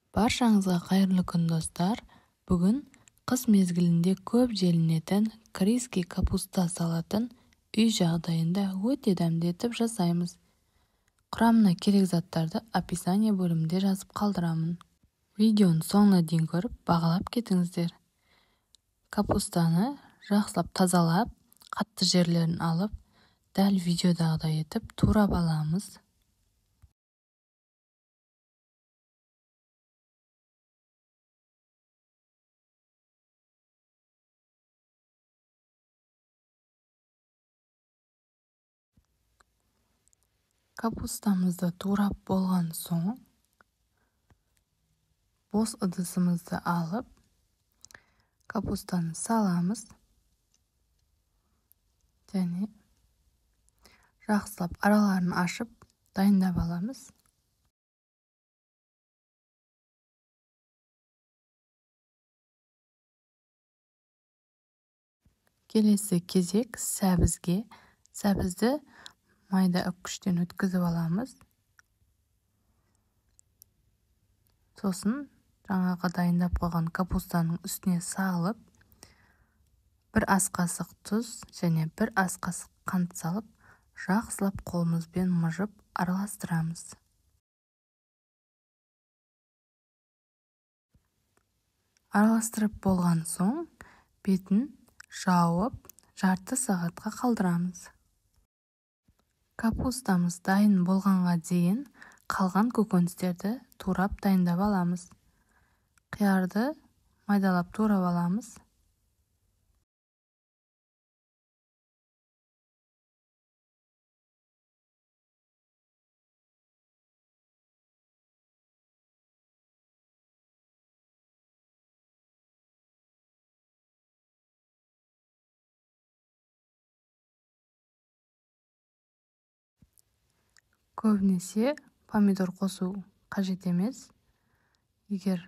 Баршаңызға қайырлы күн, достар. Бүгін қыс мезгілінде көп желінетін корейский капуста салатын үй жағдайында өте дәмді етіп жасаймыз. Құрамына керек заттарды описание бөлімінде жазып қалдырамын. Видеоны соңына дейін көріп, бағалап кетіңіздер. Капустаны жақсылап тазалап, қатты жерлерін алып, дәл видеодағыдай етіп турап аламыз. Капустамызды турап болған соң, бос ыдысымызды алып, капустаны саламыз және жақсылап араларын ашып дайындап аламыз. Келесі кезек сәбізге. Сәбізді майда үпкіштен өткізіп аламыз. Сосын жаңағы дайындап қойған капустаның үстіне салып, бір ас қасық тұз және бір ас қасық қант салып, жақсылап қолымызбен мыжып араластырамыз. Араластырып болған соң, бетін жауып, жарты сағатқа қалдырамыз. Капустамыз дайын болғанға дейін қалған көкөністерді турап дайындап аламыз. Қиярды майдалап турап аламыз. Көбінесе помидор қосу қажет емес. Егер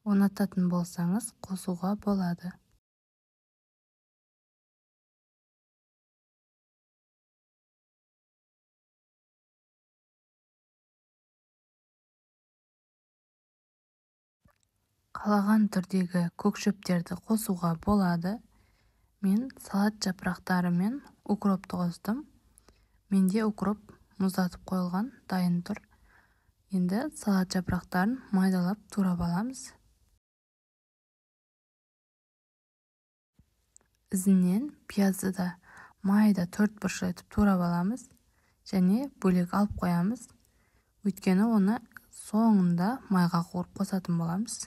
ұнататын болсаңыз, қосуға болады. Қалаған түрдегі көкшөптерді қосуға болады. Мен салат жапырақтары мен укропты қостым. Менде укроп мұздатып қойылған, дайын тұр. Енді салат жапырақтарын майдалап турап аламыз. Ізінен пиязды да майда 4 бұрыш етіп турап аламыз және бөлек алып қоямыз. Өйткені оны соңында майға қуырып қосатын боламыз.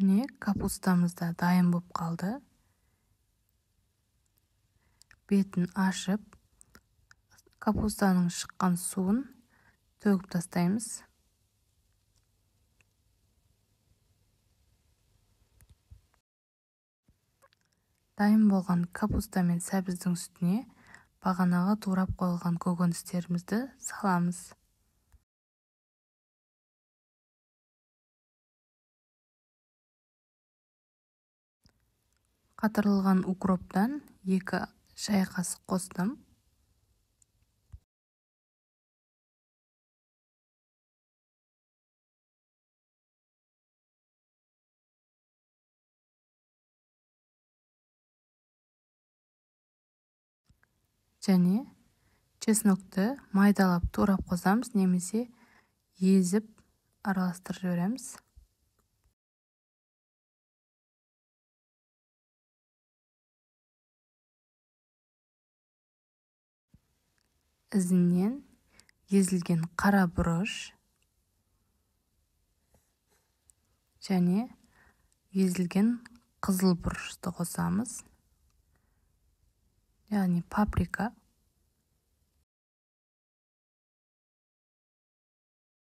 Міне, капустамыз да дайын болып қалды. Бетін ашып, капустаның шыққан суын төгіп тастаймыз. Дайын болған капуста мен сәбіздің үстіне бағанағы турап қойылған көкөністерімізді саламыз. Қатырылған укроптан 2 шай қасық қостым. Және чеснокты майдалап турап қосамыз, немесе езіп араластырып жібереміз. Ізінен езілген қара бұрыш және езілген қызыл бұрышты қосамыз. Яғни паприка.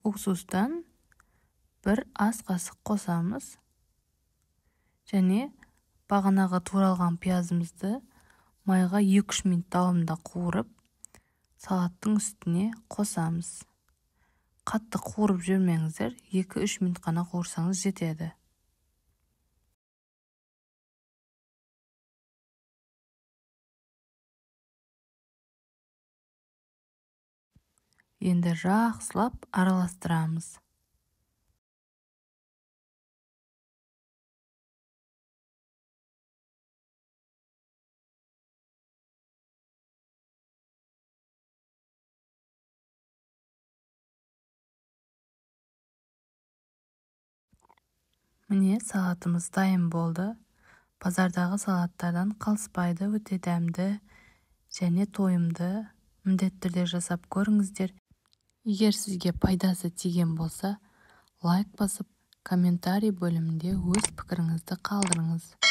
Уксустан 1 ас қасық қосамыз. Және бағанағы туралған пиязымызды майға 2-3 минут давамында қуырып, салаттың үстіне қосамыз. Қатты қуырып жүрмеңіздер, 2-3 минут қана қуырсаңыз жетеді. Енді жақсылап араластырамыз. Міне, салатымыз дайын болды. Базардағы салаттардан қалыспайды, өте дәмді және тойымды. Міндетті түрде жасап көріңіздер. Егер сізге пайдасы тиген болса, лайк басып, комментарий бөлімінде өз пікіріңізді қалдырыңыз.